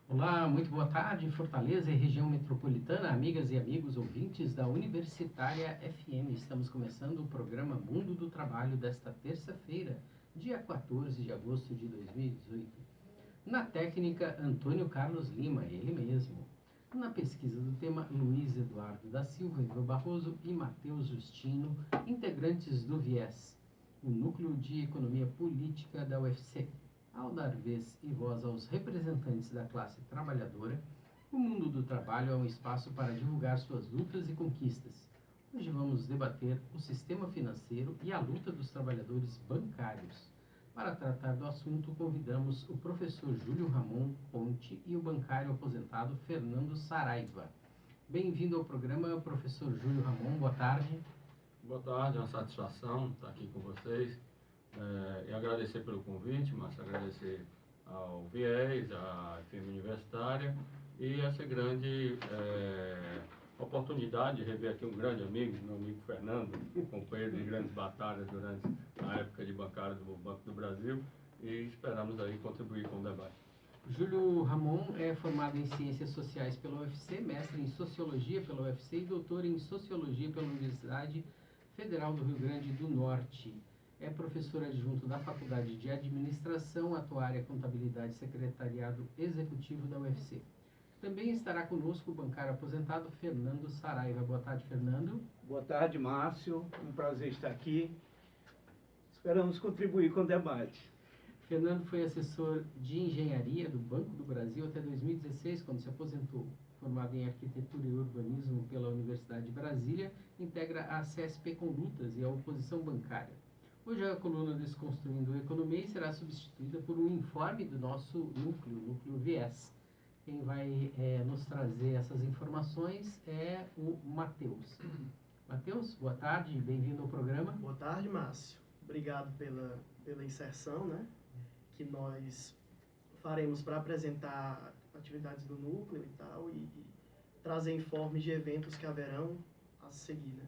Olá, muito boa tarde, Fortaleza e região metropolitana, amigas e amigos ouvintes da Universitária FM. Estamos começando o programa Mundo do Trabalho desta terça-feira, dia 14 de agosto de 2018. Na técnica, Antônio Carlos Lima, ele mesmo. Na pesquisa do tema, Luiz Eduardo da Silva, Ivan Barroso e Matheus Justino, integrantes do VIES, o Núcleo de Economia Política da UFC. Ao dar vez e voz aos representantes da classe trabalhadora, o mundo do trabalho é um espaço para divulgar suas lutas e conquistas. Hoje vamos debater o sistema financeiro e a luta dos trabalhadores bancários. Para tratar do assunto, convidamos o professor Júlio Ramon Ponte e o bancário aposentado Fernando Saraiva. Bem-vindo ao programa, professor Júlio Ramon, boa tarde. Boa tarde, é uma satisfação estar aqui com vocês. E agradecer pelo convite, mas agradecer ao VIES, à FM Universitária e essa grande oportunidade de rever aqui um grande amigo, meu amigo Fernando, companheiro de grandes batalhas durante a época de bancário do Banco do Brasil, e esperamos aí contribuir com o debate. Júlio Ramon é formado em Ciências Sociais pela UFC, mestre em Sociologia pela UFC e doutor em Sociologia pela Universidade Federal do Rio Grande do Norte. É professor adjunto da Faculdade de Administração, atuária, Contabilidade e Secretariado Executivo da UFC. Também estará conosco o bancário aposentado Fernando Saraiva. Boa tarde, Fernando. Boa tarde, Márcio. Um prazer estar aqui. Esperamos contribuir com o debate. Fernando foi assessor de engenharia do Banco do Brasil até 2016, quando se aposentou. Formado em arquitetura e urbanismo pela Universidade de Brasília, integra a CSP Condutas e a oposição bancária. Hoje a coluna Desconstruindo a Economia será substituída por um informe do nosso núcleo VIES. Quem vai nos trazer essas informações é o Matheus. Matheus, boa tarde, bem-vindo ao programa. Boa tarde, Márcio. Obrigado pela inserção, né, que nós faremos para apresentar atividades do núcleo e tal, e trazer informes de eventos que haverão a seguir, né?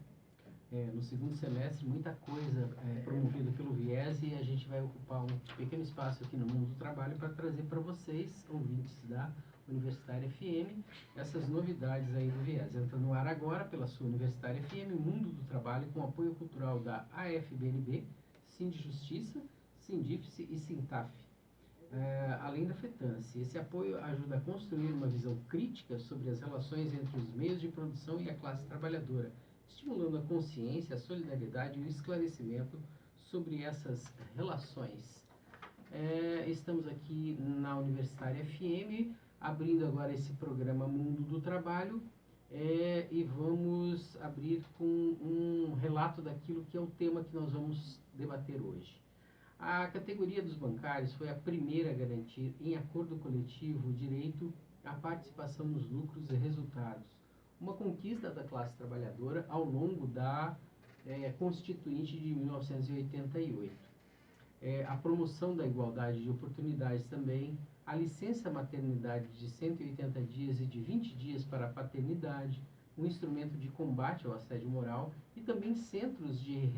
No segundo semestre, muita coisa promovida pelo VIES, e a gente vai ocupar um pequeno espaço aqui no Mundo do Trabalho para trazer para vocês, ouvintes da Universitária FM, essas novidades aí do VIES. Entra no ar agora pela sua Universitária FM, Mundo do Trabalho, com apoio cultural da AFBNB, Sindijustiça, Sindifice e Sintaf, além da FETANCE. Esse apoio ajuda a construir uma visão crítica sobre as relações entre os meios de produção e a classe trabalhadora, estimulando a consciência, a solidariedade e o esclarecimento sobre essas relações. Estamos aqui na Universitária FM, abrindo agora esse programa Mundo do Trabalho, e vamos abrir com um relato daquilo que é o tema que nós vamos debater hoje. A categoria dos bancários foi a primeira a garantir, em acordo coletivo, o direito à participação nos lucros e resultados, uma conquista da classe trabalhadora ao longo da Constituinte de 1988. A promoção da igualdade de oportunidades também, a licença maternidade de 180 dias e de 20 dias para a paternidade, um instrumento de combate ao assédio moral e também centros de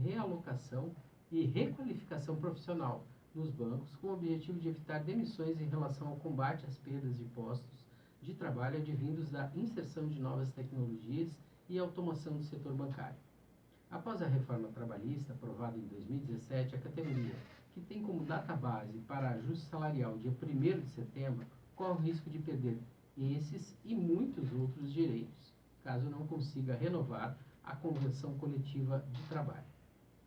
realocação e requalificação profissional nos bancos, com o objetivo de evitar demissões em relação ao combate às perdas de postos de trabalho advindos da inserção de novas tecnologias e automação do setor bancário. Após a reforma trabalhista, aprovada em 2017, a categoria, que tem como data base para ajuste salarial dia 1º de setembro, corre o risco de perder esses e muitos outros direitos, caso não consiga renovar a convenção coletiva de trabalho.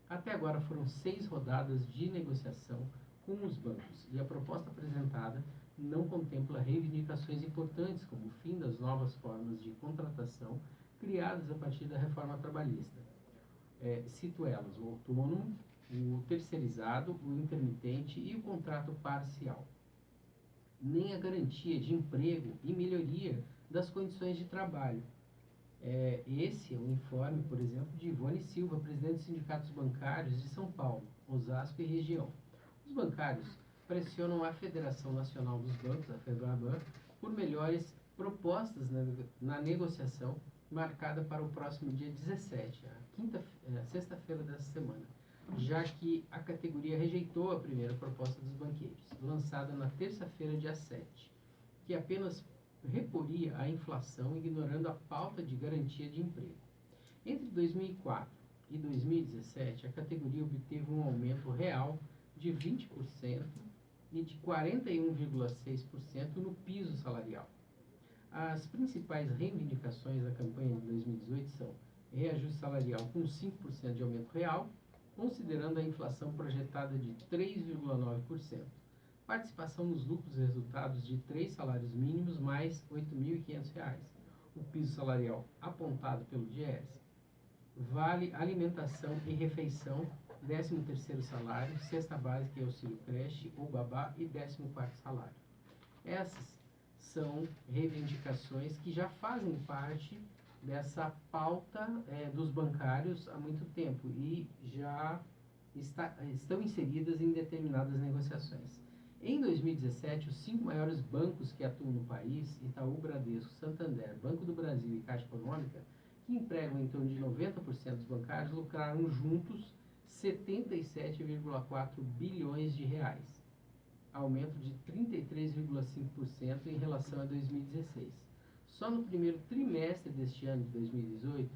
Até agora foram 6 rodadas de negociação com os bancos, e a proposta apresentada não contempla reivindicações importantes, como o fim das novas formas de contratação criadas a partir da reforma trabalhista. Cito elas: o autônomo, o terceirizado, o intermitente e o contrato parcial. Nem a garantia de emprego e melhoria das condições de trabalho. Esse é o informe, por exemplo, de Ivone Silva, presidente dos sindicatos bancários de São Paulo, Osasco e região. Os bancários pressionam a Federação Nacional dos Bancos, a FEBRABAN, por melhores propostas na negociação marcada para o próximo dia 17, a sexta-feira dessa semana, já que a categoria rejeitou a primeira proposta dos banqueiros, lançada na terça-feira, dia 7. que apenas reporia a inflação, ignorando a falta de garantia de emprego. Entre 2004 e 2017, a categoria obteve um aumento real de 20% e de 41,6% no piso salarial. As principais reivindicações da campanha de 2018 são reajuste salarial com 5% de aumento real, considerando a inflação projetada de 3,9%, participação nos lucros resultados de 3 salários mínimos mais R$ 8.500, o piso salarial apontado pelo DIEESE, vale alimentação e refeição, 13º salário, cesta básica e auxílio creche ou babá e 14º salário. Essas são reivindicações que já fazem parte dessa pauta dos bancários há muito tempo e já estão inseridas em determinadas negociações. Em 2017, os 5 maiores bancos que atuam no país, Itaú, Bradesco, Santander, Banco do Brasil e Caixa Econômica, que empregam em torno de 90% dos bancários, lucraram juntos 77,4 bilhões de reais, aumento de 33,5% em relação a 2016. Só no primeiro trimestre deste ano de 2018,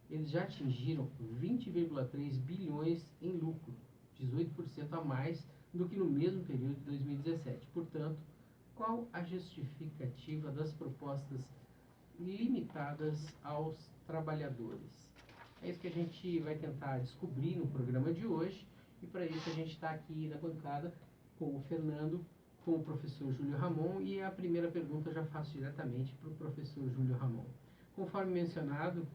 eles já atingiram 20,3 bilhões em lucro, 18% a mais do que no mesmo período de 2017. Portanto, qual a justificativa das propostas limitadas aos trabalhadores? É isso que a gente vai tentar descobrir no programa de hoje, e para isso a gente está aqui na bancada com o Fernando, com o professor Júlio Ramon, e a primeira pergunta eu já faço diretamente para o professor Júlio Ramon. Conforme mencionado,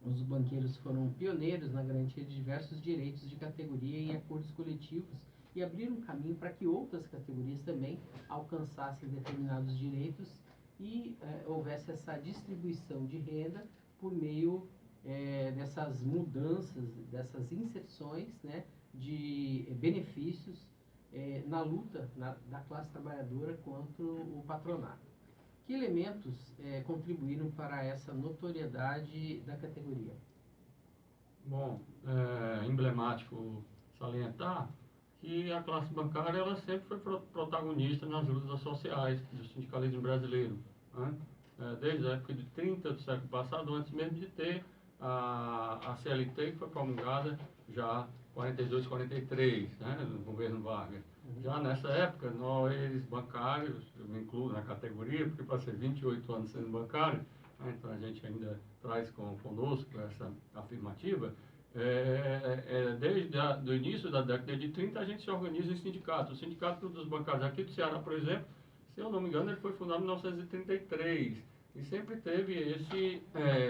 os banqueiros foram pioneiros na garantia de diversos direitos de categoria em acordos coletivos e abriram caminho para que outras categorias também alcançassem determinados direitos e houvesse essa distribuição de renda por meio dessas mudanças, dessas inserções, né, de benefícios na luta da classe trabalhadora contra o patronato. Que elementos contribuíram para essa notoriedade da categoria? Bom, é emblemático salientar que a classe bancária ela sempre foi protagonista nas lutas sociais do sindicalismo brasileiro, né? Desde a época de 30 do século passado, antes mesmo de ter a CLT, que foi promulgada já 42, 43, né, no governo Vargas. Já nessa época, nós bancários, eu me incluo na categoria, porque passei 28 anos sendo bancário, né, então a gente ainda traz conosco essa afirmativa. Desde o início da década de 30, a gente se organiza em sindicatos. O Sindicato dos Bancários aqui do Ceará, por exemplo, se eu não me engano, ele foi fundado em 1933 e sempre teve esse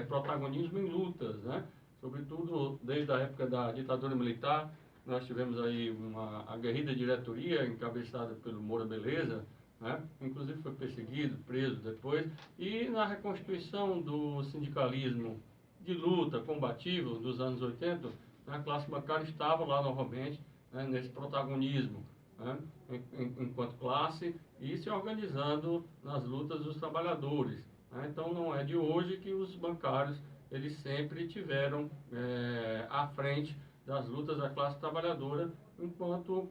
protagonismo em lutas, né? Sobretudo desde a época da ditadura militar. Nós tivemos aí a aguerrida diretoria encabeçada pelo Moura Beleza, né? Inclusive foi perseguido, preso depois, e na reconstituição do sindicalismo de luta combativo dos anos 80, a classe bancária estava lá novamente, né, nesse protagonismo, né, enquanto classe, e se organizando nas lutas dos trabalhadores, né? Então não é de hoje que os bancários eles sempre tiveram à frente das lutas da classe trabalhadora, enquanto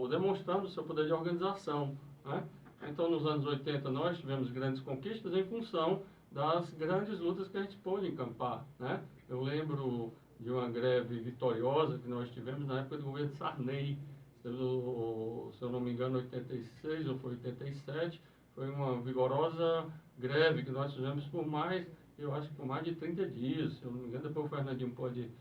demonstrando o seu poder de organização, né? Então nos anos 80 nós tivemos grandes conquistas em função das grandes lutas que a gente pôde encampar, né? Eu lembro de uma greve vitoriosa que nós tivemos na época do governo Sarney, se eu não me engano, 86 ou foi 87, foi uma vigorosa greve que nós fizemos eu acho que por mais de 30 dias, se eu não me engano, depois o Fernandinho pode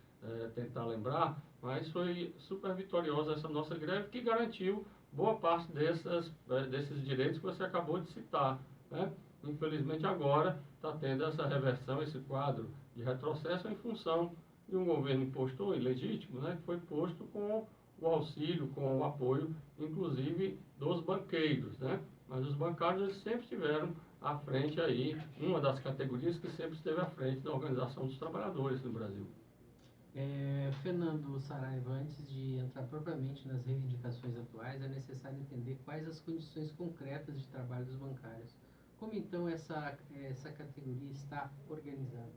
tentar lembrar, mas foi super vitoriosa essa nossa greve que garantiu boa parte desses direitos que você acabou de citar, né? Infelizmente agora está tendo essa reversão, esse quadro de retrocesso em função de um governo impostor ilegítimo, né, que foi posto com o auxílio, com o apoio, inclusive, dos banqueiros, né? Mas os bancários eles sempre estiveram à frente aí, uma das categorias que sempre esteve à frente da organização dos trabalhadores no Brasil. Fernando Saraiva, antes de entrar propriamente nas reivindicações atuais, é necessário entender quais as condições concretas de trabalho dos bancários. Como então essa categoria está organizada?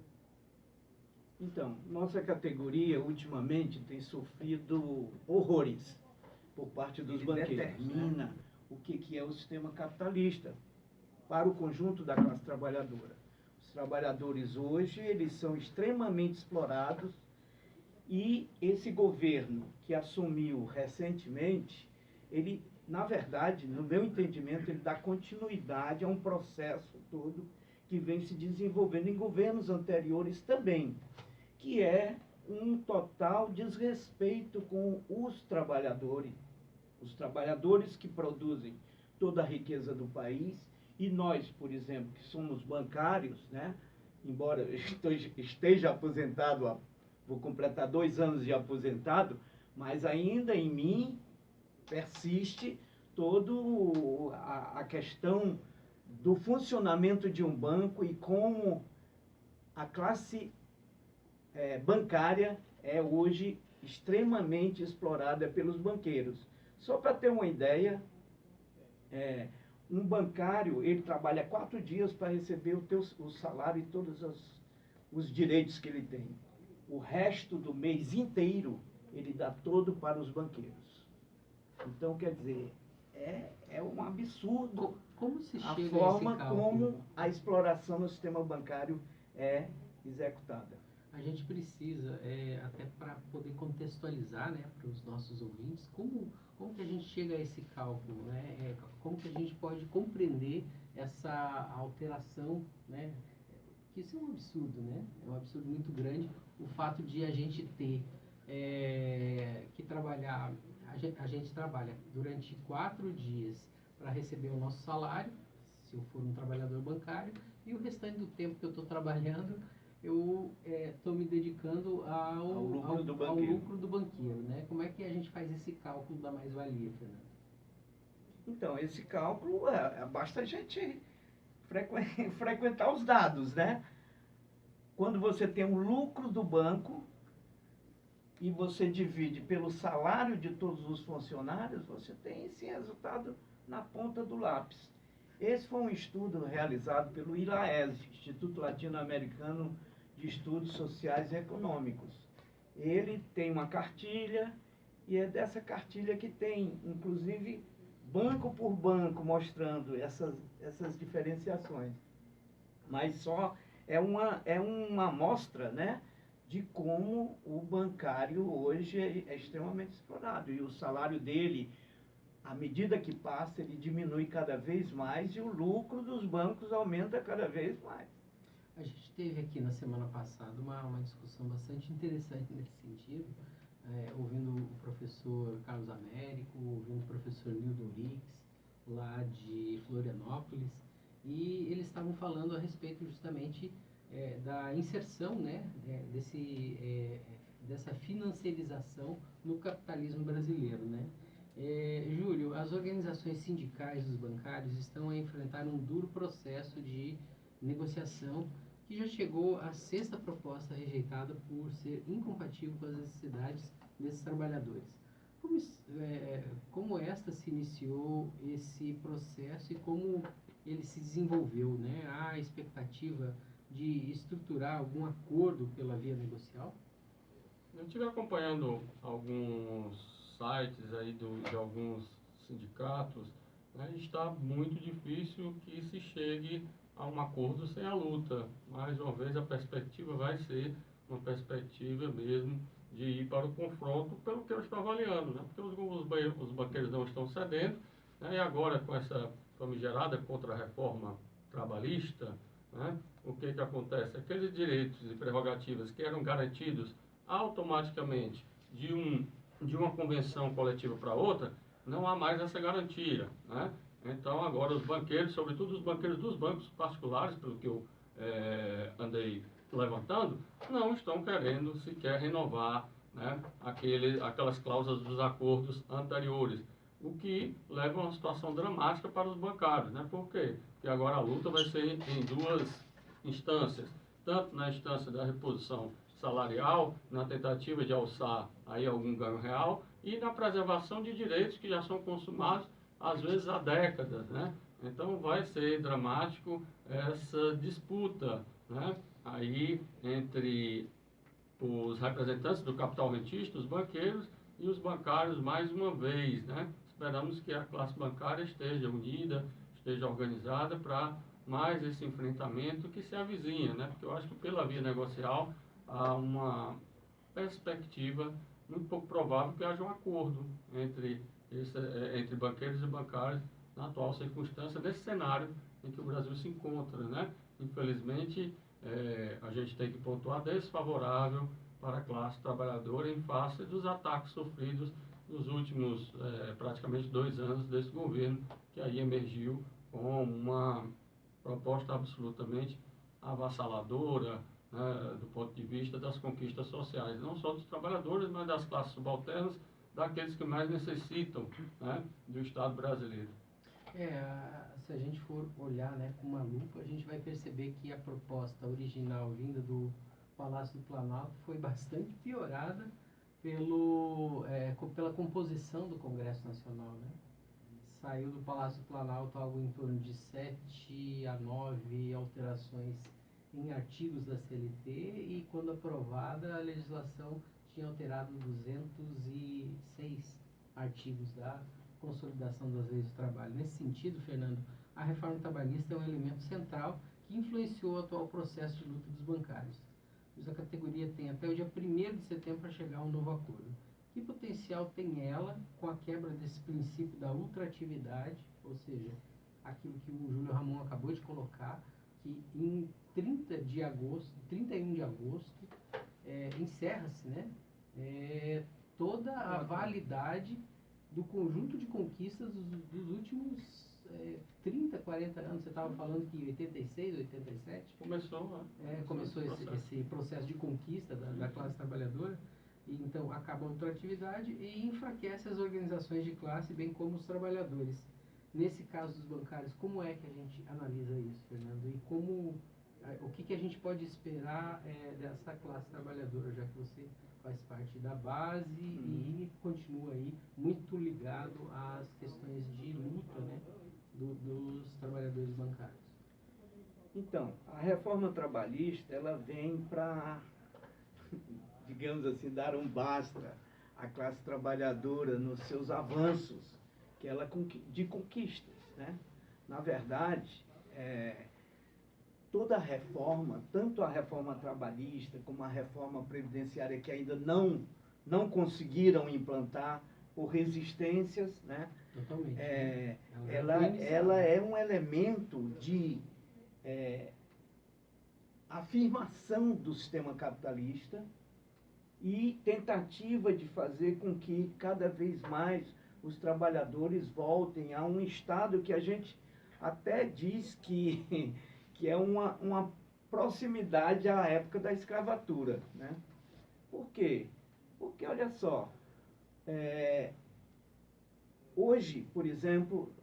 Então, nossa categoria ultimamente tem sofrido horrores por parte dos banqueiros. Determina o que é o sistema capitalista. para o conjunto da classe trabalhadora. Os trabalhadores hoje, eles são extremamente explorados e esse governo que assumiu recentemente, ele, na verdade, no meu entendimento, ele dá continuidade a um processo todo que vem se desenvolvendo em governos anteriores também, que é um total desrespeito com os trabalhadores que produzem toda a riqueza do país, e nós, por exemplo, que somos bancários, né? Embora eu esteja aposentado, vou completar 2 anos de aposentado, mas ainda em mim persiste toda a questão do funcionamento de um banco e como a classe bancária é hoje extremamente explorada pelos banqueiros. Só para ter uma ideia, um bancário, ele trabalha 4 dias para receber o salário e todos os direitos que ele tem. O resto do mês inteiro, ele dá todo para os banqueiros. Então, quer dizer, é um absurdo Como se chega a a esse forma cálculo? como a exploração no sistema bancário é executada. A gente precisa, até para poder contextualizar, né, para os nossos ouvintes, como que a gente chega a esse cálculo, né? Como que a gente pode compreender essa alteração, né? Que isso é um absurdo, né? É um absurdo muito grande o fato de a gente ter que trabalhar, a gente trabalha durante 4 dias para receber o nosso salário, se eu for um trabalhador bancário, e o restante do tempo que eu estou trabalhando, eu estou me dedicando ao lucro do banqueiro, né? Como é que a gente faz esse cálculo da mais-valia, Fernando? Então, esse cálculo, basta a gente frequentar os dados, né? Quando você tem um lucro do banco e você divide pelo salário de todos os funcionários, você tem esse resultado na ponta do lápis. Esse foi um estudo realizado pelo ILAES, Instituto Latino-Americano de Estudos Sociais e Econômicos. Ele tem uma cartilha, e é dessa cartilha que tem, inclusive, banco por banco, mostrando essas diferenciações. Mas só é uma amostra, né, de como o bancário hoje é extremamente explorado. E o salário dele, à medida que passa, ele diminui cada vez mais e o lucro dos bancos aumenta cada vez mais. A gente teve aqui na semana passada uma discussão bastante interessante nesse sentido, ouvindo o professor Carlos Américo, ouvindo o professor Nildo Rix, lá de Florianópolis, e eles estavam falando a respeito justamente da inserção, né, dessa financiarização no capitalismo brasileiro, né? Júlio, as organizações sindicais dos bancários estão a enfrentar um duro processo de negociação que já chegou à 6ª proposta rejeitada por ser incompatível com as necessidades desses trabalhadores. Como esta se iniciou esse processo e como ele se desenvolveu, né? Há a expectativa de estruturar algum acordo pela via negocial? Eu estive acompanhando alguns sites aí de alguns sindicatos, né? Está muito difícil que se chegue a um acordo sem a luta. Mais uma vez, a perspectiva vai ser uma perspectiva mesmo de ir para o confronto, pelo que eu estou avaliando, né? Porque os banqueiros não estão cedendo, né? E agora, com essa famigerada contra-reforma trabalhista, né? O que acontece? Aqueles direitos e prerrogativas que eram garantidos automaticamente de uma convenção coletiva para outra, não há mais essa garantia, né? Então, agora os banqueiros, sobretudo os banqueiros dos bancos particulares, pelo que eu andei levantando, não estão querendo sequer renovar, né, aquelas cláusulas dos acordos anteriores, o que leva a uma situação dramática para os bancários, né? Por quê? Porque agora a luta vai ser em 2 instâncias, tanto na instância da reposição salarial, na tentativa de alçar aí algum ganho real, e na preservação de direitos que já são consumados, às vezes há décadas, né? Então vai ser dramático essa disputa, né? Aí entre os representantes do capital rentista, os banqueiros e os bancários mais uma vez, né? Esperamos que a classe bancária esteja unida, esteja organizada para mais esse enfrentamento que se avizinha, né? Porque eu acho que pela via negocial há uma perspectiva muito pouco provável que haja um acordo entre banqueiros e bancários na atual circunstância, nesse cenário em que o Brasil se encontra, né? Infelizmente, a gente tem que pontuar desfavorável para a classe trabalhadora em face dos ataques sofridos nos últimos praticamente 2 anos desse governo, que aí emergiu com uma proposta absolutamente avassaladora, né, do ponto de vista das conquistas sociais, não só dos trabalhadores, mas das classes subalternas, daqueles que mais necessitam, né, do Estado brasileiro. Se a gente for olhar, né, com uma lupa, a gente vai perceber que a proposta original vinda do Palácio do Planalto foi bastante piorada pela composição do Congresso Nacional, né? Saiu do Palácio do Planalto algo em torno de 7 a 9 alterações em artigos da CLT e, quando aprovada, a legislação tinha alterado 206 artigos da consolidação das leis do trabalho. Nesse sentido, Fernando, a reforma trabalhista é um elemento central que influenciou o atual processo de luta dos bancários. Pois a categoria tem até o dia 1º de setembro para chegar a um novo acordo. Que potencial tem ela com a quebra desse princípio da ultratividade, ou seja, aquilo que o Júlio Ramon acabou de colocar, que em 31 de agosto, encerra-se, né, toda a validade do conjunto de conquistas dos últimos 30, 40 anos. Você estava falando que em 86, 87... Começou esse processo de conquista da classe trabalhadora. E, então, acaba a ultratividade e enfraquece as organizações de classe, bem como os trabalhadores. Nesse caso dos bancários, como é que a gente analisa isso, Fernando? E o que a gente pode esperar dessa classe trabalhadora, já que você faz parte da base e continua aí muito ligado às questões de luta, né, dos trabalhadores bancários? Então, a reforma trabalhista, ela vem para, digamos assim, dar um basta à classe trabalhadora nos seus avanços de conquistas, né? Na verdade, toda a reforma, tanto a reforma trabalhista como a reforma previdenciária, que ainda não conseguiram implantar por resistências, né? Totalmente. Ela é um elemento de afirmação do sistema capitalista e tentativa de fazer com que cada vez mais os trabalhadores voltem a um estado que a gente até diz que é uma proximidade à época da escravatura, né? Por quê? Porque, olha só, hoje, por exemplo,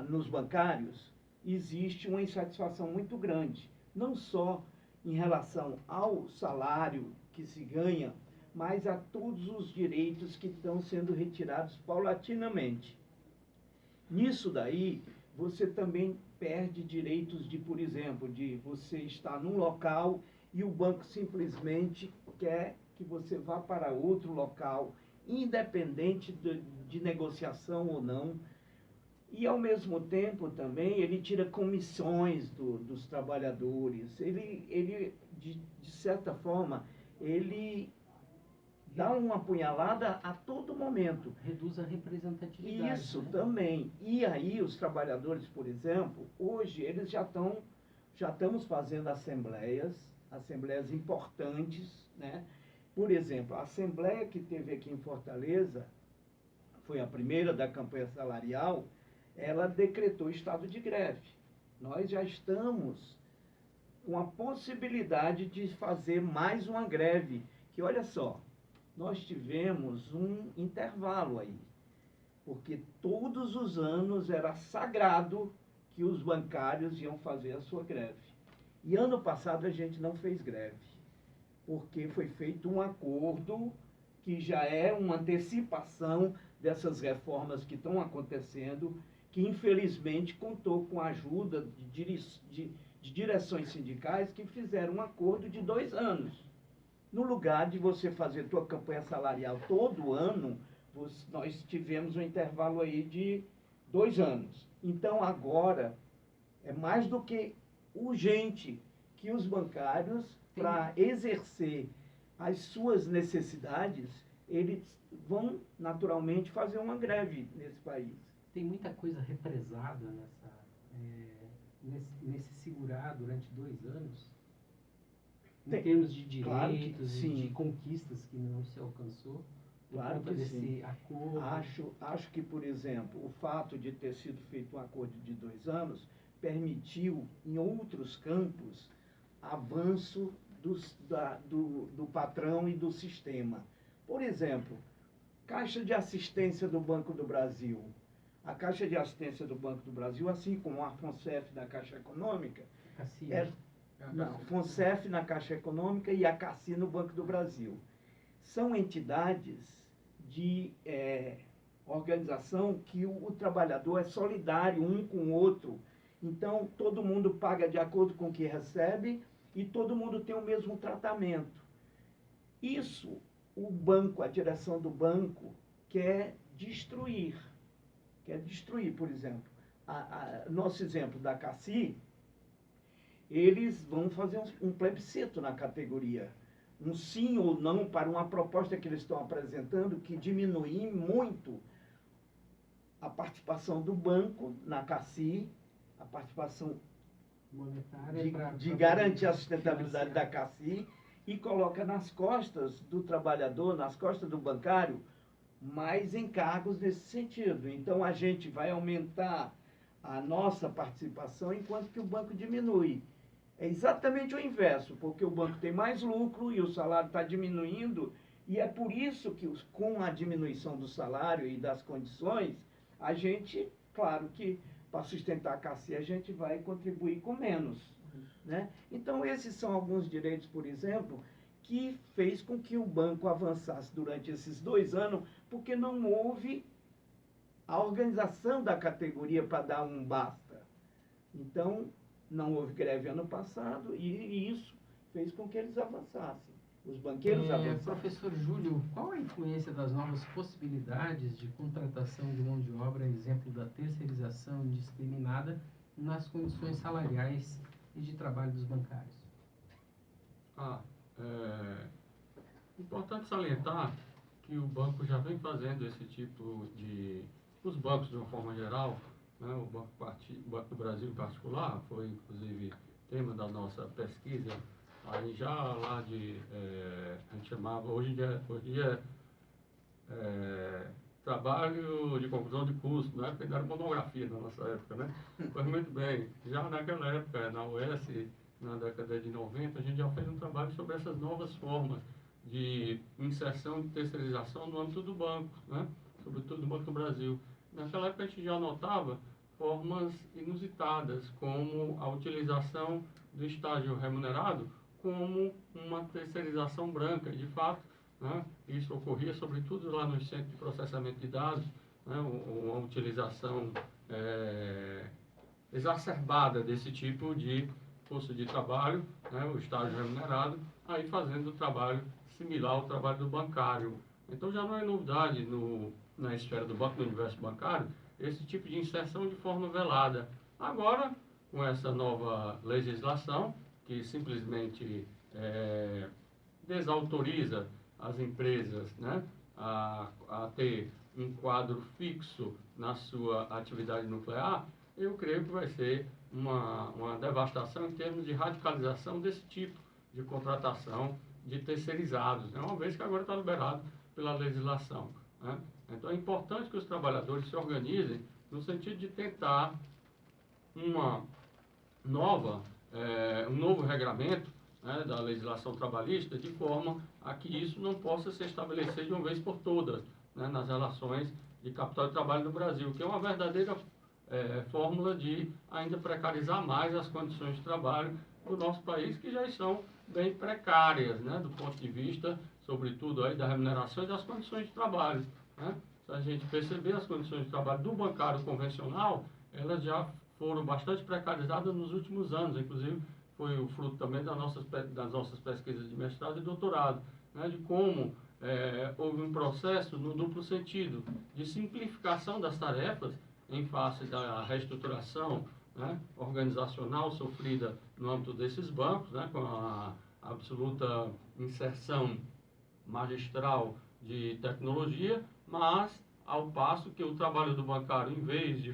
nos bancários, existe uma insatisfação muito grande, não só em relação ao salário que se ganha, mas a todos os direitos que estão sendo retirados paulatinamente. Nisso daí, você também perde direitos de, por exemplo, de você estar num local e o banco simplesmente quer que você vá para outro local, independente de negociação ou não. E, ao mesmo tempo, também, ele tira comissões dos trabalhadores. Ele de certa forma, ele dá uma apunhalada a todo momento. Reduz a representatividade. Isso, né? Também. E aí, os trabalhadores, por exemplo, hoje, eles já estamos fazendo assembleias importantes, né? Por exemplo, a assembleia que teve aqui em Fortaleza, foi a primeira da campanha salarial, ela decretou estado de greve. Nós já estamos com a possibilidade de fazer mais uma greve, que, olha só, nós tivemos um intervalo aí, porque todos os anos era sagrado que os bancários iam fazer a sua greve. E ano passado a gente não fez greve, porque foi feito um acordo que já é uma antecipação dessas reformas que estão acontecendo, que infelizmente contou com a ajuda de direções sindicais que fizeram um acordo de 2 anos. No lugar de você fazer tua campanha salarial todo ano, nós tivemos um intervalo aí de 2 anos. Então agora É mais do que urgente que os bancários, para exercer as suas necessidades, eles vão naturalmente fazer uma greve nesse país. Tem muita coisa represada nesse segurar durante 2 anos, em termos de direitos e de conquistas que não se alcançou, por conta desse acordo. Acho que, por exemplo, o fato de ter sido feito um acordo de 2 anos permitiu, em outros campos, avanço do patrão e do sistema. Por exemplo, Caixa de Assistência do Banco do Brasil. A Caixa de Assistência do Banco do Brasil, assim como a FONSEF da Caixa Econômica, FONSEF na Caixa Econômica e a CACI no Banco do Brasil. São entidades de organização que o trabalhador é solidário um com o outro. Então, todo mundo paga de acordo com o que recebe e todo mundo tem o mesmo tratamento. Isso, o banco, a direção do banco, quer destruir. Por exemplo, nosso exemplo da CACI, eles vão fazer um plebiscito na categoria. Um sim ou não para uma proposta que eles estão apresentando que diminui muito a participação do banco na CACI, a participação monetária de garantir a sustentabilidade da CACI, e coloca nas costas do trabalhador, nas costas do bancário, mais encargos nesse sentido. Então, a gente vai aumentar a nossa participação enquanto que o banco diminui. É exatamente o inverso, porque o banco tem mais lucro e o salário está diminuindo, e é por isso que, com a diminuição do salário e das condições, a gente, claro que para sustentar a CACI, a gente vai contribuir com menos. Né? Então, esses são alguns direitos, por exemplo, que fez com que o banco avançasse durante esses 2 anos, porque não houve a organização da categoria para dar um basta. Então, não houve greve ano passado e isso fez com que eles avançassem. Os banqueiros avançaram. Professor Júlio, qual a influência das novas possibilidades de contratação de mão de obra, exemplo da terceirização indiscriminada, nas condições salariais e de trabalho dos bancários? Importante salientar que o banco já vem fazendo esse tipo de... Os bancos, de uma forma geral, né, o Banco do Brasil em particular, foi inclusive tema da nossa pesquisa, aí já lá a gente chamava, hoje em dia trabalho de conclusão de curso, na época ainda era monografia na nossa época, né? Pois muito bem, já naquela época, na UES, na década de 90, a gente já fez um trabalho sobre essas novas formas de inserção de terceirização no âmbito do banco, né? Sobretudo do Banco do Brasil. Naquela época a gente já notava formas inusitadas, como a utilização do estágio remunerado como uma terceirização branca. De fato, né, isso ocorria sobretudo lá nos centros de processamento de dados, né, uma utilização exacerbada desse tipo de força de trabalho, né, o estágio remunerado, aí fazendo o trabalho similar ao trabalho do bancário. Então já não é novidade na esfera do banco, no universo bancário, esse tipo de inserção de forma velada. Agora, com essa nova legislação, que simplesmente desautoriza as empresas, né, a ter um quadro fixo na sua atividade nuclear, eu creio que vai ser uma devastação em termos de radicalização desse tipo de contratação de terceirizados, né, uma vez que agora está liberado pela legislação. Né? Então é importante que os trabalhadores se organizem no sentido de tentar um novo regramento, né, da legislação trabalhista, de forma a que isso não possa se estabelecer de uma vez por todas, né, nas relações de capital e trabalho no Brasil, que é uma verdadeira fórmula de ainda precarizar mais as condições de trabalho do nosso país, que já estão bem precárias, né, do ponto de vista, sobretudo, aí, da remuneração e das condições de trabalho. Né? Se a gente perceber, as condições de trabalho do bancário convencional, elas já foram bastante precarizadas nos últimos anos, inclusive foi o fruto também das nossas pesquisas de mestrado e doutorado, né, de como houve um processo no duplo sentido, de simplificação das tarefas em face da reestruturação, né, organizacional sofrida no âmbito desses bancos, né, com a absoluta inserção magistral de tecnologia, mas ao passo que o trabalho do bancário, ao invés de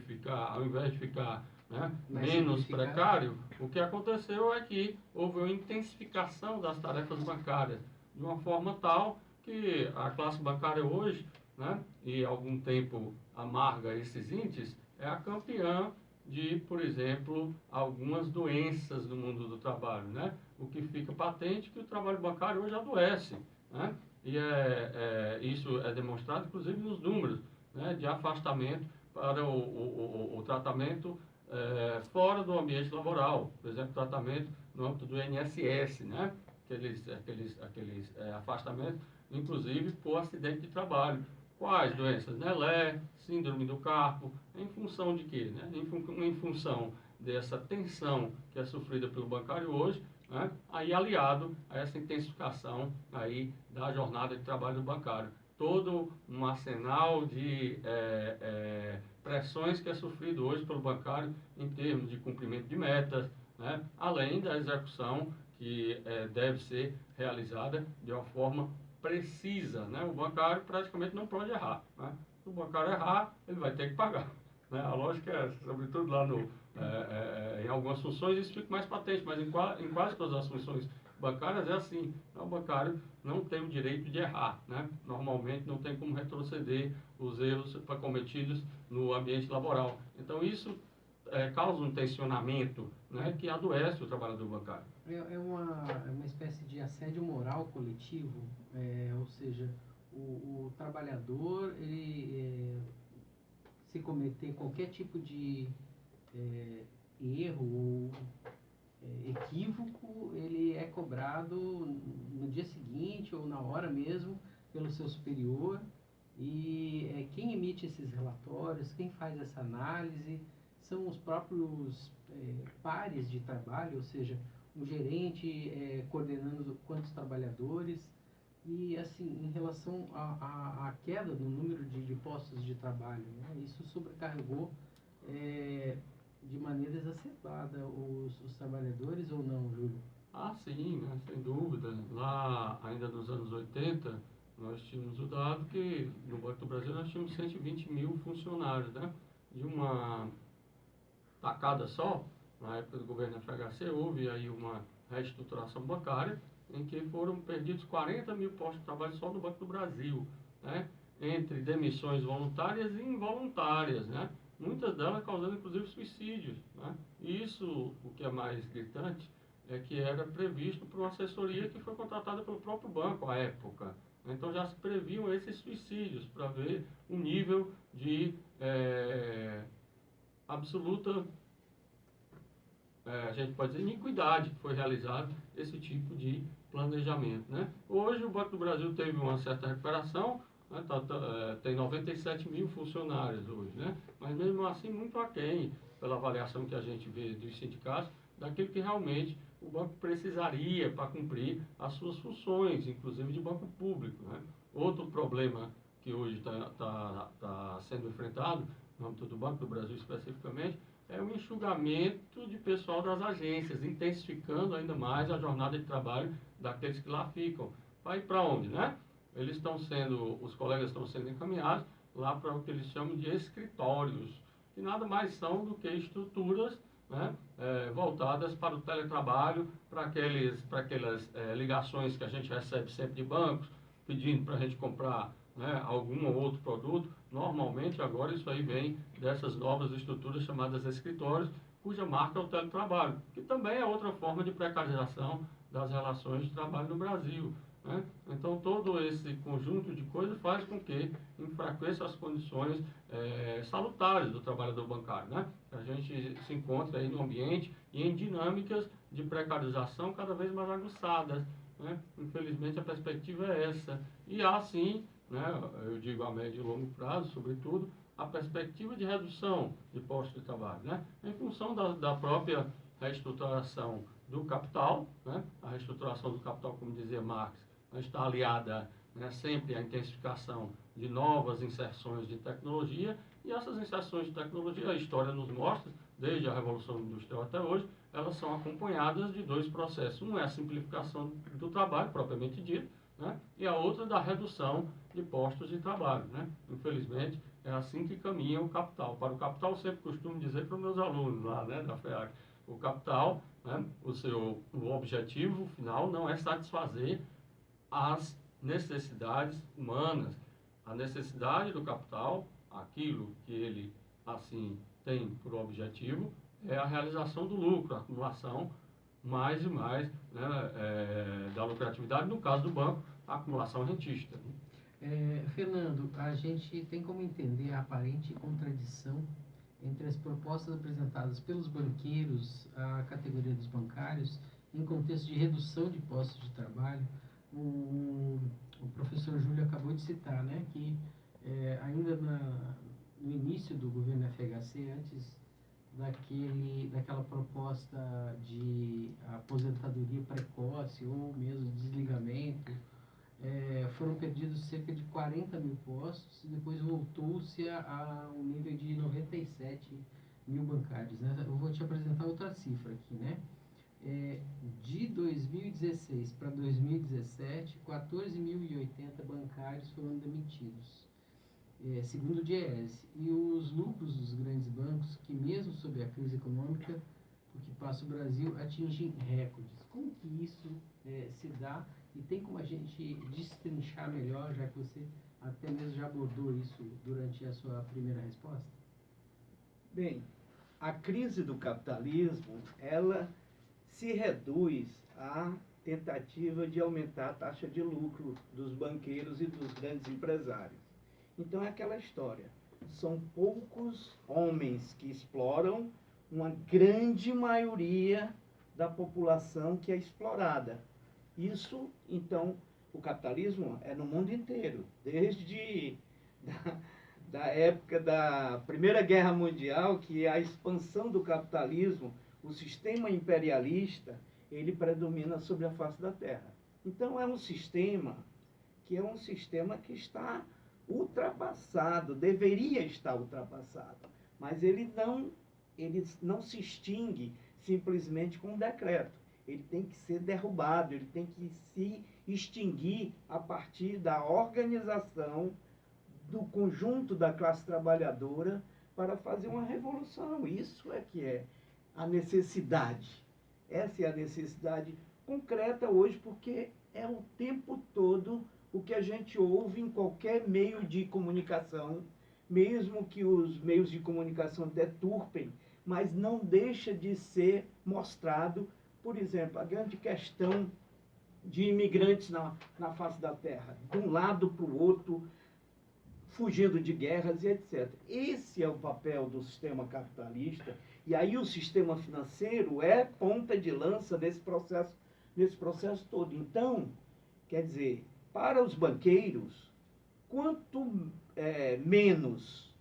ficar, né, menos precário, o que aconteceu é que houve uma intensificação das tarefas bancárias, de uma forma tal que a classe bancária hoje, né, e há algum tempo amarga esses índices, é a campeã de, por exemplo, algumas doenças do mundo do trabalho, né? O que fica patente é que o trabalho bancário hoje adoece, né? E isso é demonstrado, inclusive, nos números, né, de afastamento para o tratamento fora do ambiente laboral, por exemplo, tratamento no âmbito do INSS, né? Aqueles afastamentos, inclusive por acidente de trabalho. Quais doenças? Nelé, síndrome do carpo, em função de quê? Né? Em função dessa tensão que é sofrida pelo bancário hoje, né? Aí aliado a essa intensificação aí da jornada de trabalho do bancário. Todo um arsenal de pressões que é sofrido hoje pelo bancário em termos de cumprimento de metas, né? Além da execução que deve ser realizada de uma forma precisa, né? O bancário praticamente não pode errar, né? Se o bancário errar, ele vai ter que pagar, né? A lógica é, sobretudo lá em algumas funções, isso fica mais patente, mas em quase todas as funções bancárias é assim, né? O bancário não tem o direito de errar, né? Normalmente não tem como retroceder os erros cometidos no ambiente laboral. Então isso causa um tensionamento, né, que adoece o trabalhador bancário. É uma espécie de assédio moral coletivo, ou seja, o trabalhador, ele, se cometer qualquer tipo de erro ou equívoco, ele é cobrado no dia seguinte ou na hora mesmo pelo seu superior, e quem emite esses relatórios, quem faz essa análise, são os próprios pares de trabalho, ou seja, um gerente coordenando quantos trabalhadores. E, assim, em relação à queda no número de postos de trabalho, né, isso sobrecarregou de maneira exacerbada os trabalhadores, ou não, Júlio? Ah, sim, né, sem dúvida. Lá, ainda nos anos 80, nós tínhamos o dado que no Banco do Brasil nós tínhamos 120 mil funcionários, né? De uma tacada só, na época do governo FHC, houve aí uma reestruturação bancária, em que foram perdidos 40 mil postos de trabalho só no Banco do Brasil, né? Entre demissões voluntárias e involuntárias, né? Muitas delas causando inclusive suicídios, né? E isso, o que é mais gritante, é que era previsto por uma assessoria que foi contratada pelo próprio banco à época. Então já se previam esses suicídios para ver o nível de absoluta, a gente pode dizer, iniquidade que foi realizado esse tipo de planejamento, né? Hoje o Banco do Brasil teve uma certa recuperação, né? Tem 97 mil funcionários hoje, né? Mas mesmo assim muito aquém, pela avaliação que a gente vê dos sindicatos, daquilo que realmente o banco precisaria para cumprir as suas funções, inclusive de banco público, né? Outro problema que hoje está sendo enfrentado, no âmbito do Banco do Brasil especificamente, é o enxugamento de pessoal das agências, intensificando ainda mais a jornada de trabalho daqueles que lá ficam. Vai para onde, né? Os colegas estão sendo encaminhados lá para o que eles chamam de escritórios, que nada mais são do que estruturas, né, voltadas para o teletrabalho, para aquelas ligações que a gente recebe sempre de bancos, pedindo para a gente comprar, né, algum ou outro produto. Normalmente agora isso aí vem dessas novas estruturas chamadas escritórios, cuja marca é o teletrabalho, que também é outra forma de precarização das relações de trabalho no Brasil, né? Então todo esse conjunto de coisas faz com que enfraqueça as condições salutares do trabalhador bancário, né? A gente se encontra aí no ambiente e em dinâmicas de precarização cada vez mais aguçadas, né? Infelizmente a perspectiva é essa. E há sim, né, eu digo a médio e longo prazo, sobretudo, a perspectiva de redução de postos de trabalho, né? Em função da própria reestruturação do capital, né? A reestruturação do capital, como dizia Marx, está aliada, né, sempre à intensificação de novas inserções de tecnologia, e essas inserções de tecnologia, a história nos mostra, desde a Revolução Industrial até hoje, elas são acompanhadas de dois processos. Um é a simplificação do trabalho, propriamente dito, né? E a outra da redução de postos de trabalho, né? Infelizmente, é assim que caminha o capital. Para o capital, eu sempre costumo dizer para os meus alunos lá, né, da FEAC, o capital, né, o objetivo final não é satisfazer as necessidades humanas. A necessidade do capital, aquilo que ele, assim, tem por objetivo, é a realização do lucro, a acumulação mais e mais, né, da lucratividade, no caso do banco, a acumulação rentista. Fernando, a gente tem como entender a aparente contradição entre as propostas apresentadas pelos banqueiros à categoria dos bancários em contexto de redução de postos de trabalho. O professor Júlio acabou de citar, né, que ainda no início do governo FHC, antes daquela proposta de aposentadoria precoce ou mesmo desligamento, foram perdidos cerca de 40 mil postos e depois voltou-se a um nível de 97 mil bancários, né? Eu vou te apresentar outra cifra aqui, né? De 2016 para 2017, 14.080 bancários foram demitidos, segundo o DIEESE. E os lucros dos grandes bancos, que mesmo sob a crise econômica por que passa o Brasil, atingem recordes. Como que isso se dá? E tem como a gente destrinchar melhor, já que você até mesmo já abordou isso durante a sua primeira resposta? Bem, a crise do capitalismo, ela se reduz à tentativa de aumentar a taxa de lucro dos banqueiros e dos grandes empresários. Então é aquela história, são poucos homens que exploram uma grande maioria da população que é explorada. Isso, então, o capitalismo é no mundo inteiro, desde da época da Primeira Guerra Mundial, que a expansão do capitalismo, o sistema imperialista, ele predomina sobre a face da Terra. Então, é um sistema que está ultrapassado, deveria estar ultrapassado, mas ele não se extingue simplesmente com um decreto. Ele tem que ser derrubado, ele tem que se extinguir a partir da organização do conjunto da classe trabalhadora para fazer uma revolução. Isso é que é a necessidade. Essa é a necessidade concreta hoje, porque é o tempo todo o que a gente ouve em qualquer meio de comunicação, mesmo que os meios de comunicação deturpem, mas não deixa de ser mostrado. Por exemplo, a grande questão de imigrantes na face da Terra, de um lado para o outro, fugindo de guerras e etc. Esse é o papel do sistema capitalista, e aí o sistema financeiro é ponta de lança nesse processo todo. Então, quer dizer, para os banqueiros, quanto menos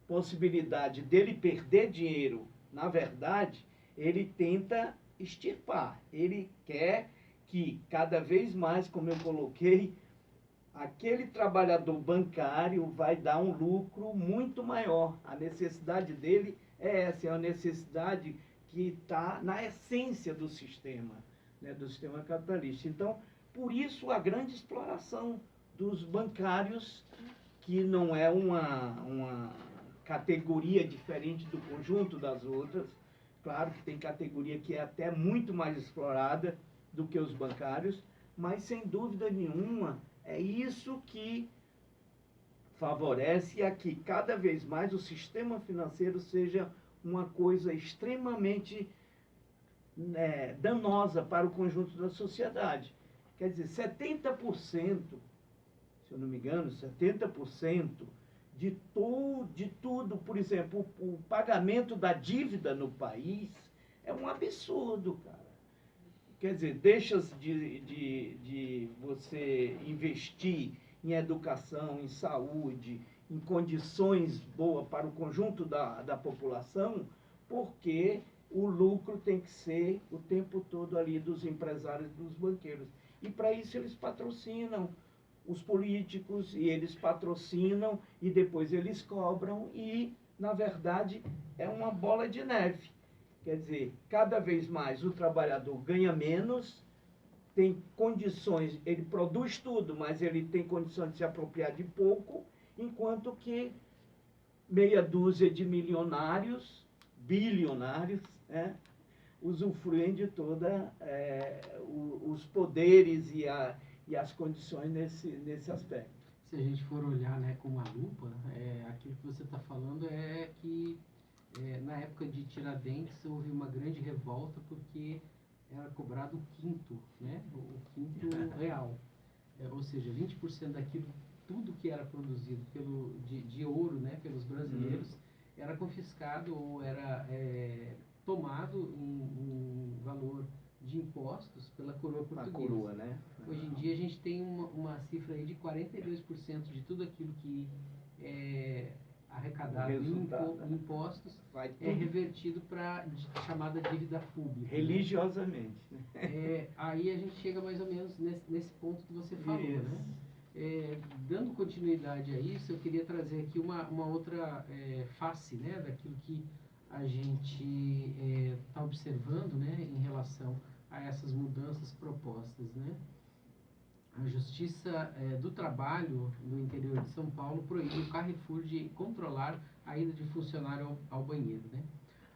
possibilidade dele perder dinheiro, na verdade, ele tenta extirpar. Ele quer que cada vez mais, como eu coloquei, aquele trabalhador bancário vai dar um lucro muito maior. A necessidade dele é essa, é a necessidade que está na essência do sistema, né, do sistema capitalista. Então, por isso a grande exploração dos bancários, que não é uma categoria diferente do conjunto das outras. Claro que tem categoria que é até muito mais explorada do que os bancários, mas sem dúvida nenhuma é isso que favorece a que cada vez mais o sistema financeiro seja uma coisa extremamente danosa para o conjunto da sociedade. Quer dizer, 70%, se eu não me engano, 70% de tudo, por exemplo, o pagamento da dívida no país é um absurdo, cara. Quer dizer, deixa de você investir em educação, em saúde, em condições boas para o conjunto da população, porque o lucro tem que ser o tempo todo ali dos empresários e dos banqueiros. E para isso eles patrocinam os políticos e eles patrocinam e depois eles cobram e, na verdade, é uma bola de neve. Quer dizer, cada vez mais o trabalhador ganha menos, tem condições, ele produz tudo, mas ele tem condições de se apropriar de pouco, enquanto que meia dúzia de milionários, bilionários, né, usufruem de toda os poderes e as condições nesse aspecto. Se a gente for olhar, né, com uma lupa, aquilo que você está falando é que na época de Tiradentes houve uma grande revolta porque era cobrado o quinto, né, o quinto real. Ou seja, 20% daquilo, tudo que era produzido de ouro, né, pelos brasileiros, era confiscado ou era tomado em valor de impostos pela coroa portuguesa. A coroa, né? Hoje em dia a gente tem uma cifra aí de 42% de tudo aquilo que é arrecadado em impostos é revertido para chamada dívida pública. Religiosamente. Né? Aí a gente chega mais ou menos nesse ponto que você falou, né? Dando continuidade a isso, eu queria trazer aqui uma outra face, né, daquilo que a gente está observando, né, em relação a essas mudanças propostas, né? A Justiça do Trabalho no interior de São Paulo proíbe o Carrefour de controlar a ida de funcionário ao banheiro, né?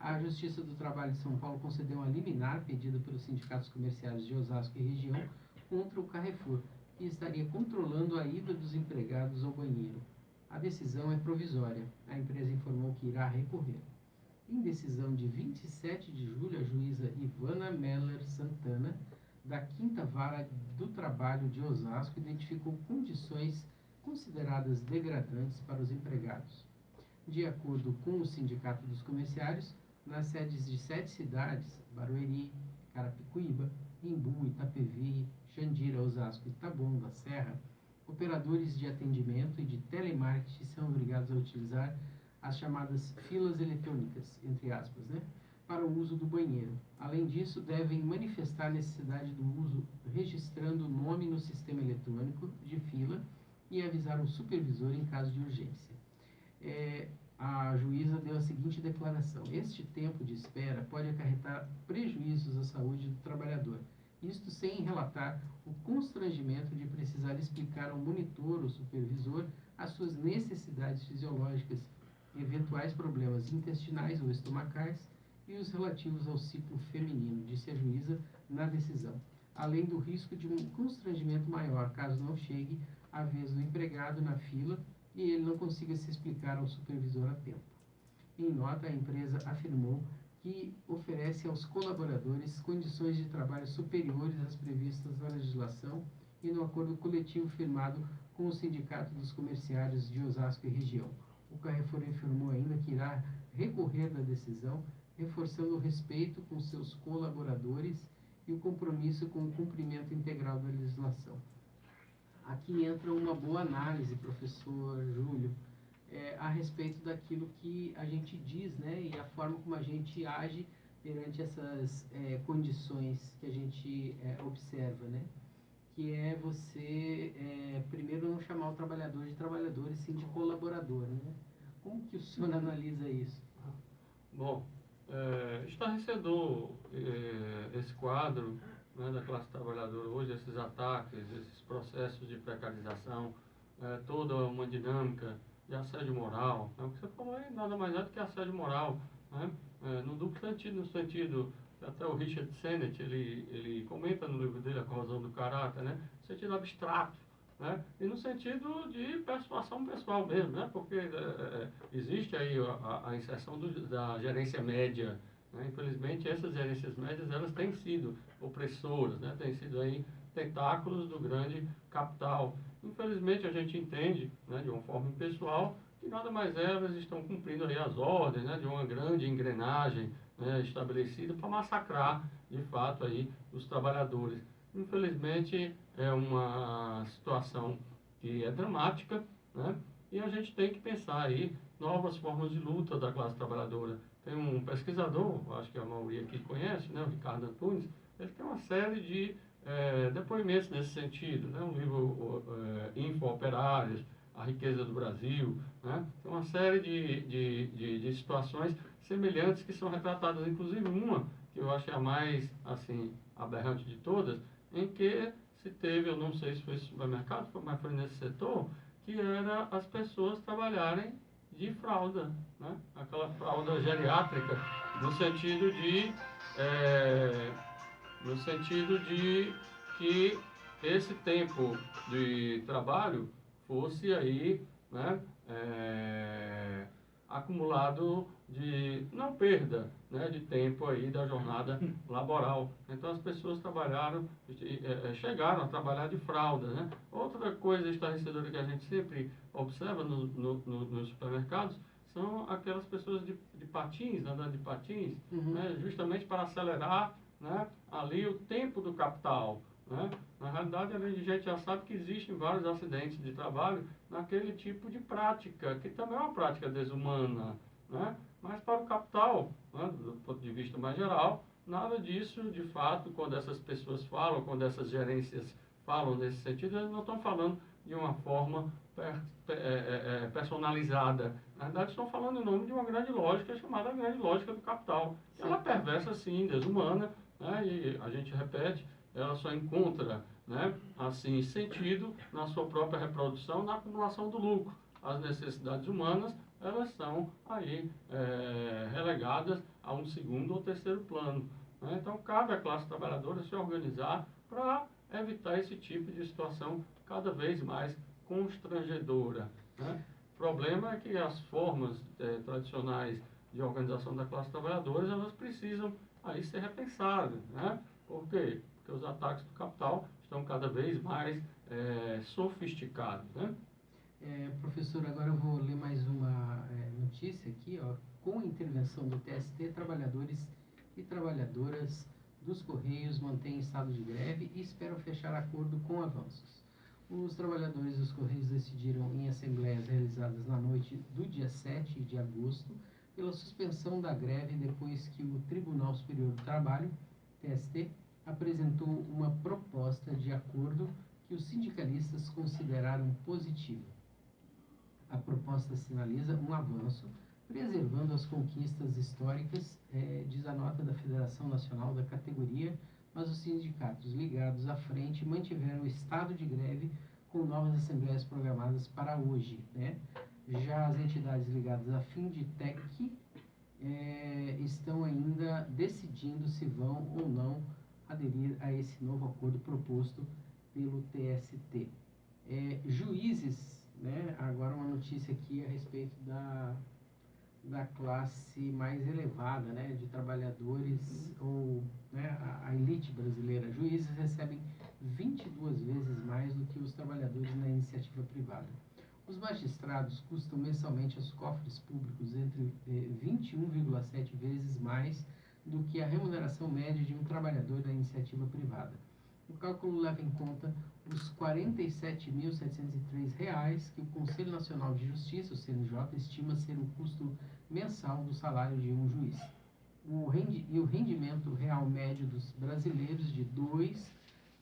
A Justiça do Trabalho de São Paulo concedeu uma liminar pedida pelos sindicatos comerciais de Osasco e região contra o Carrefour, que estaria controlando a ida dos empregados ao banheiro. A decisão é provisória. A empresa informou que irá recorrer. Em decisão de 27 de julho, a juíza Ivana Meller Santana, da 5ª Vara do Trabalho de Osasco, identificou condições consideradas degradantes para os empregados. De acordo com o Sindicato dos Comerciários, nas sedes de 7 cidades, Barueri, Carapicuíba, Embu, Itapevi, Jandira, Osasco e Taboão da Serra, operadores de atendimento e de telemarketing são obrigados a utilizar as chamadas filas eletrônicas, entre aspas, né, para o uso do banheiro. Além disso, devem manifestar a necessidade do uso registrando o nome no sistema eletrônico de fila e avisar o supervisor em caso de urgência. A juíza deu a seguinte declaração: este tempo de espera pode acarretar prejuízos à saúde do trabalhador, isto sem relatar o constrangimento de precisar explicar ao monitor ou supervisor as suas necessidades fisiológicas, eventuais problemas intestinais ou estomacais e os relativos ao ciclo feminino, disse a juíza na decisão, além do risco de um constrangimento maior caso não chegue a vez do empregado na fila e ele não consiga se explicar ao supervisor a tempo. Em nota, a empresa afirmou que oferece aos colaboradores condições de trabalho superiores às previstas na legislação e no acordo coletivo firmado com o Sindicato dos Comerciários de Osasco e região. O Carrefour informou ainda que irá recorrer da decisão, reforçando o respeito com seus colaboradores e o compromisso com o cumprimento integral da legislação. Aqui entra uma boa análise, professor Júlio, a respeito daquilo que a gente diz, né, e a forma como a gente age perante essas condições que a gente observa, né, que é você, primeiro, não chamar o trabalhador de trabalhador e sim de colaborador, né? Como que o senhor analisa isso? Bom, estarrecedor esse quadro, né, da classe trabalhadora hoje, esses ataques, esses processos de precarização, toda uma dinâmica de assédio moral, né? O que você falou aí nada mais é do que assédio moral, né? No duplo sentido, no sentido, até o Richard Sennett, ele comenta no livro dele, A Corrosão do Caráter, né? No sentido abstrato, né? E no sentido de persuasão pessoal mesmo, né? Porque existe aí a inserção da gerência média, né? Infelizmente, essas gerências médias, elas têm sido opressoras, né? Têm sido aí tentáculos do grande capital. Infelizmente, a gente entende, né, de uma forma impessoal, que nada mais elas estão cumprindo aí as ordens, né, de uma grande engrenagem, né, estabelecida para massacrar, de fato, aí, os trabalhadores. Infelizmente, é uma situação que é dramática, né, e a gente tem que pensar aí novas formas de luta da classe trabalhadora. Tem um pesquisador, acho que a maioria aqui conhece, né, o Ricardo Antunes, ele tem uma série de depoimentos nesse sentido, né? Um livro Info Operários, A Riqueza do Brasil, né? Tem uma série de situações semelhantes que são retratadas, inclusive uma que eu achei a mais assim aberrante de todas, em que se teve, eu não sei se foi supermercado, mas foi nesse setor, que era as pessoas trabalharem de fralda, né? Aquela fralda geriátrica, no sentido de que esse tempo de trabalho fosse aí, né, acumulado de não perda, né, de tempo aí da jornada laboral. Então as pessoas trabalharam, chegaram a trabalhar de fralda, né? Outra coisa estarrecedora que a gente sempre observa nos supermercados são aquelas pessoas de patins, andando de patins, né, justamente para acelerar, né, ali o tempo do capital, né? Na realidade, a gente já sabe que existem vários acidentes de trabalho naquele tipo de prática, que também é uma prática desumana, né? Mas para o capital, né, do ponto de vista mais geral, nada disso, de fato, quando essas pessoas falam, quando essas gerências falam nesse sentido, eles não estão falando de uma forma personalizada. Na verdade, estão falando em nome de uma grande lógica chamada grande lógica do capital. Ela é perversa, sim, desumana, né? E a gente repete, ela só encontra, né, assim, sentido na sua própria reprodução, na acumulação do lucro. As necessidades humanas, elas são aí relegadas a um segundo ou terceiro plano, né? Então, cabe à classe trabalhadora se organizar para evitar esse tipo de situação cada vez mais constrangedora, né? O problema é que as formas tradicionais de organização da classe trabalhadora, elas precisam aí ser repensadas, né? Por quê? Porque os ataques do capital estão cada vez mais sofisticados, né? Professor, agora eu vou ler mais uma notícia aqui, ó. Com a intervenção do TST, trabalhadores e trabalhadoras dos Correios mantêm estado de greve e esperam fechar acordo com avanços. Os trabalhadores dos Correios decidiram em assembleias realizadas na noite do dia 7 de agosto pela suspensão da greve depois que o Tribunal Superior do Trabalho, TST, apresentou uma proposta de acordo que os sindicalistas consideraram positiva. A proposta sinaliza um avanço, preservando as conquistas históricas, diz a nota da Federação Nacional da categoria, mas os sindicatos ligados à frente mantiveram o estado de greve com novas assembleias programadas para hoje, né? Já as entidades ligadas à Findtec estão ainda decidindo se vão ou não aderir a esse novo acordo proposto pelo TST. Juízes, né? Agora uma notícia aqui a respeito da classe mais elevada, né, de trabalhadores, ou, né, a elite brasileira. Juízes recebem 22 vezes mais do que os trabalhadores na iniciativa privada. Os magistrados custam mensalmente aos cofres públicos entre 21,7 vezes mais do que a remuneração média de um trabalhador da iniciativa privada. O cálculo leva em conta os R$ 47.703 que o Conselho Nacional de Justiça, o CNJ, estima ser o custo mensal do salário de um juiz. O rendimento real médio dos brasileiros de R$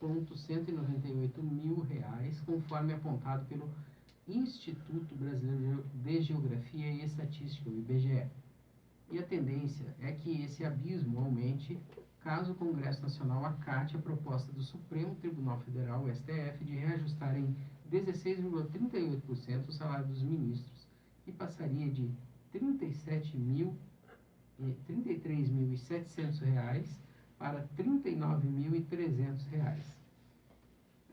2.198 mil, conforme apontado pelo Instituto Brasileiro de Geografia e Estatística, o IBGE. E a tendência é que esse abismo aumente caso o Congresso Nacional acate a proposta do Supremo Tribunal Federal, o STF, de reajustar em 16,38% o salário dos ministros, que passaria de R$ 33.700 para R$ 39.300.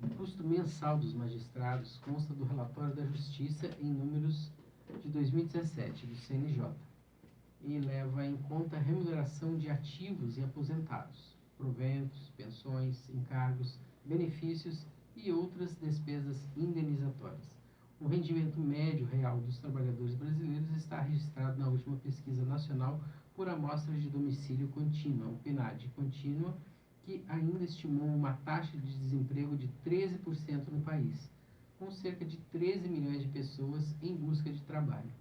O custo mensal dos magistrados consta do relatório da Justiça em números de 2017, do CNJ, e leva em conta a remuneração de ativos e aposentados, proventos, pensões, encargos, benefícios e outras despesas indenizatórias. O rendimento médio real dos trabalhadores brasileiros está registrado na última pesquisa nacional por amostra de domicílio contínua, o PNAD contínua, que ainda estimou uma taxa de desemprego de 13% no país, com cerca de 13 milhões de pessoas em busca de trabalho,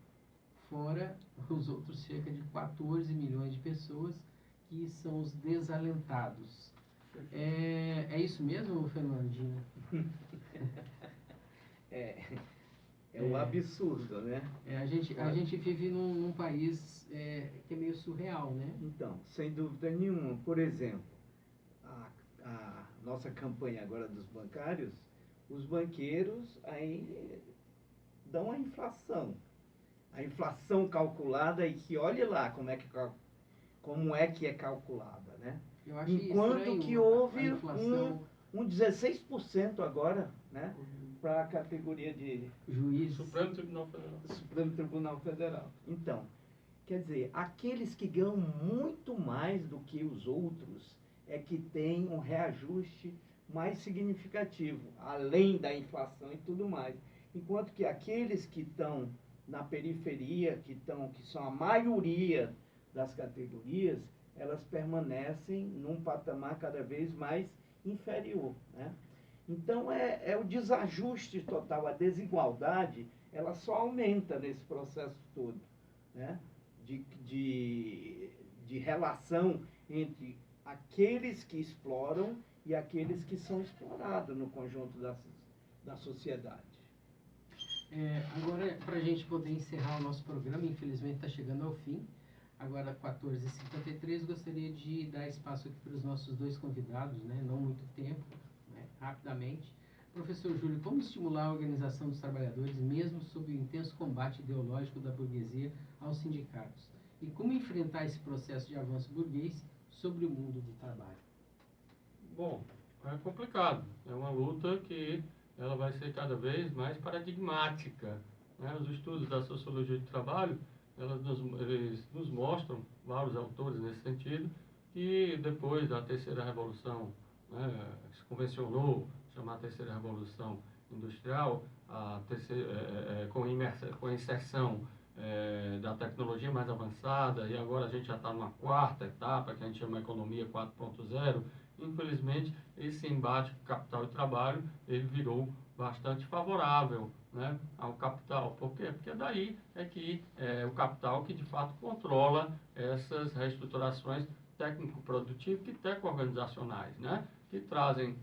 fora os outros cerca de 14 milhões de pessoas que são os desalentados. É isso mesmo, Fernandinho? É um absurdo, né? A gente vive num país que é meio surreal, né? Então, sem dúvida nenhuma. Por exemplo, a nossa campanha agora dos bancários, os banqueiros aí dão a inflação. A inflação calculada e que olhe lá como é que é calculada, né? Eu acho Enquanto estranho que a houve inflação. um 16% agora, né? Para a categoria de Juiz. Supremo Tribunal Federal. Supremo Tribunal Federal. Então, quer dizer, aqueles que ganham muito mais do que os outros é que têm um reajuste mais significativo, além da inflação e tudo mais. Enquanto que aqueles que estão na periferia, que são a maioria das categorias, elas permanecem num patamar cada vez mais inferior, né? Então, é o desajuste total, a desigualdade, ela só aumenta nesse processo todo, né? De relação entre aqueles que exploram e aqueles que são explorados no conjunto da sociedade. Agora, para a gente poder encerrar o nosso programa, infelizmente está chegando ao fim. Agora, 14h53, gostaria de dar espaço aqui para os nossos dois convidados, né? Não muito tempo, né? Rapidamente. Professor Júlio, como estimular a organização dos trabalhadores, mesmo sob o intenso combate ideológico da burguesia aos sindicatos? E como enfrentar esse processo de avanço burguês sobre o mundo do trabalho? Bom, é complicado. É uma luta que ela vai ser cada vez mais paradigmática, né? Os estudos da sociologia do trabalho, eles nos mostram, vários autores nesse sentido, que depois da terceira revolução, né, se convencionou chamar a terceira revolução industrial, com a inserção da tecnologia mais avançada, e agora a gente já está numa quarta etapa, que a gente chama economia 4.0, infelizmente, esse embate capital e trabalho, ele virou bastante favorável, né, ao capital. Por quê? Porque daí é que o capital que, de fato, controla essas reestruturações técnico-produtivas e técnico-organizacionais, né, que trazem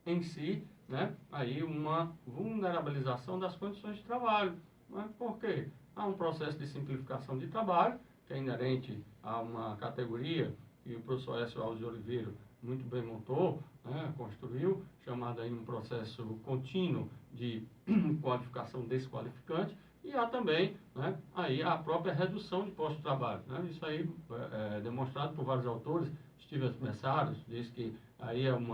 em si, né, aí uma vulnerabilização das condições de trabalho. Né? Por quê? Há um processo de simplificação de trabalho, que é inerente a uma categoria que o professor Écio Alves de Oliveira muito bem montou, né, construiu, chamado aí um processo contínuo de qualificação desqualificante, e há também, né, aí a própria redução de postos de trabalho. Né? Isso aí é demonstrado por vários autores. Steven Messaros diz que aí é um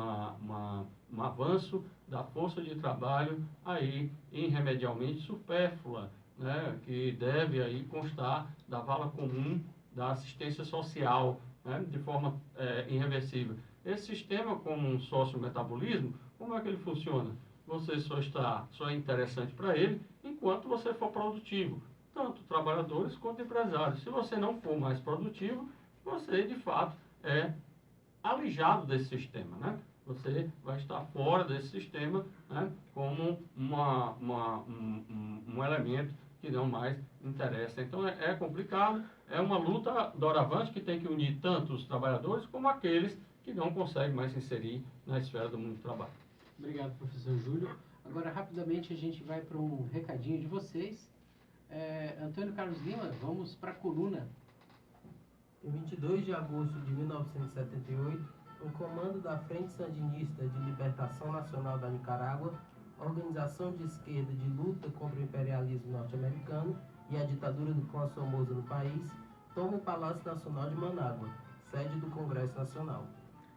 avanço da força de trabalho aí irremediavelmente supérflua, né, que deve aí constar da vala comum da assistência social, né, de forma irreversível. Esse sistema, como um sócio-metabolismo, como é que ele funciona? Você só é interessante para ele enquanto você for produtivo, tanto trabalhadores quanto empresários. Se você não for mais produtivo, você de fato é alijado desse sistema, né? Você vai estar fora desse sistema, né, como um elemento que não mais interessa. Então é complicado, é uma luta doravante que tem que unir tanto os trabalhadores como aqueles que não conseguem mais se inserir na esfera do mundo do trabalho. Obrigado, professor Júlio. Agora, rapidamente, a gente vai para um recadinho de vocês. Antônio Carlos Lima, vamos para a coluna. Em 22 de agosto de 1978, um comando da Frente Sandinista de Libertação Nacional da Nicarágua, organização de esquerda de luta contra o imperialismo norte-americano e a ditadura do clã Somoza no país, toma o Palácio Nacional de Manágua, sede do Congresso Nacional.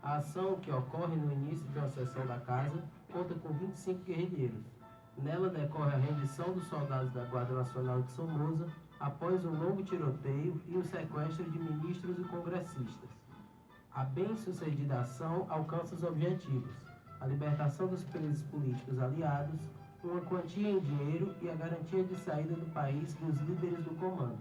A ação, que ocorre no início de uma sessão da casa, conta com 25 guerrilheiros. Nela decorre a rendição dos soldados da Guarda Nacional de Somoza após um longo tiroteio e o sequestro de ministros e congressistas. A bem-sucedida ação alcança os objetivos: a libertação dos presos políticos aliados, uma quantia em dinheiro e a garantia de saída do país dos líderes do comando.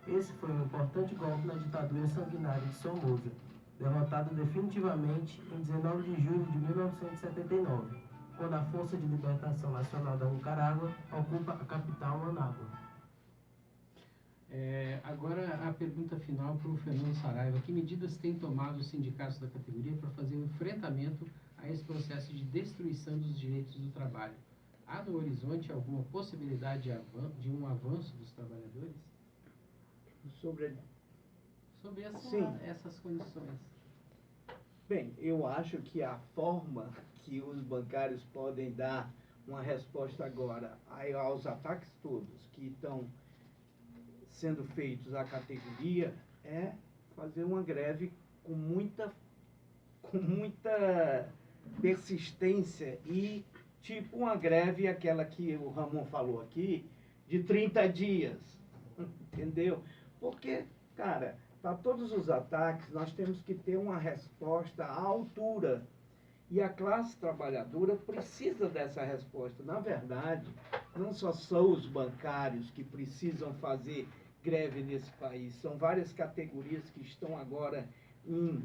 Esse foi um importante golpe na ditadura sanguinária de Somoza, derrotado definitivamente em 19 de julho de 1979, quando a Força de Libertação Nacional da Nicarágua ocupa a capital Manágua. Agora, a uma pergunta final para o Fernando Saraiva. Que medidas têm tomado os sindicatos da categoria para fazer um enfrentamento a esse processo de destruição dos direitos do trabalho? Há no horizonte alguma possibilidade de um avanço dos trabalhadores? Sobre Sobre essas condições. Bem, eu acho que a forma que os bancários podem dar uma resposta agora aos ataques todos que estão sendo feitos à categoria é fazer uma greve com muita persistência e tipo uma greve, aquela que o Ramon falou aqui, de 30 dias, entendeu? Porque, cara, para todos os ataques, nós temos que ter uma resposta à altura. E a classe trabalhadora precisa dessa resposta. Na verdade, não só são os bancários que precisam fazer greve nesse país, são várias categorias que estão agora em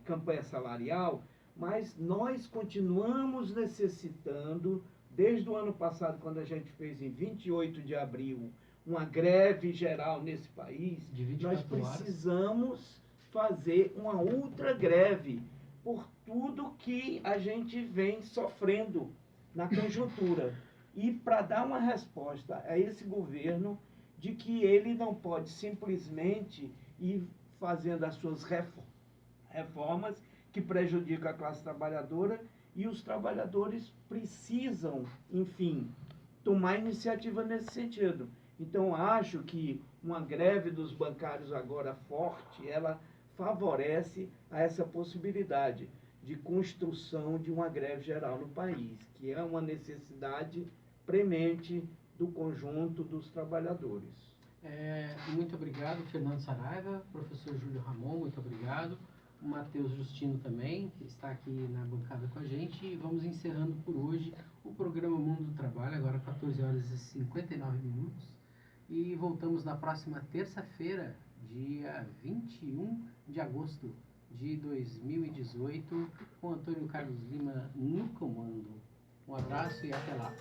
campanha salarial, mas nós continuamos necessitando, desde o ano passado, quando a gente fez em 28 de abril, uma greve geral nesse país, nós precisamos fazer uma outra greve por tudo que a gente vem sofrendo na conjuntura. E para dar uma resposta a esse governo de que ele não pode simplesmente ir fazendo as suas reformas que prejudicam a classe trabalhadora, e os trabalhadores precisam, enfim, tomar iniciativa nesse sentido. Então, acho que uma greve dos bancários agora forte, ela favorece a essa possibilidade de construção de uma greve geral no país, que é uma necessidade premente do conjunto dos trabalhadores. Muito obrigado, Fernando Saraiva, professor Júlio Ramon, muito obrigado. O Matheus Justino também, que está aqui na bancada com a gente. E vamos encerrando por hoje o programa Mundo do Trabalho, agora 14 horas e 59 minutos. E voltamos na próxima terça-feira, dia 21 de agosto de 2018, com Antônio Carlos Lima no comando. Um abraço e até lá.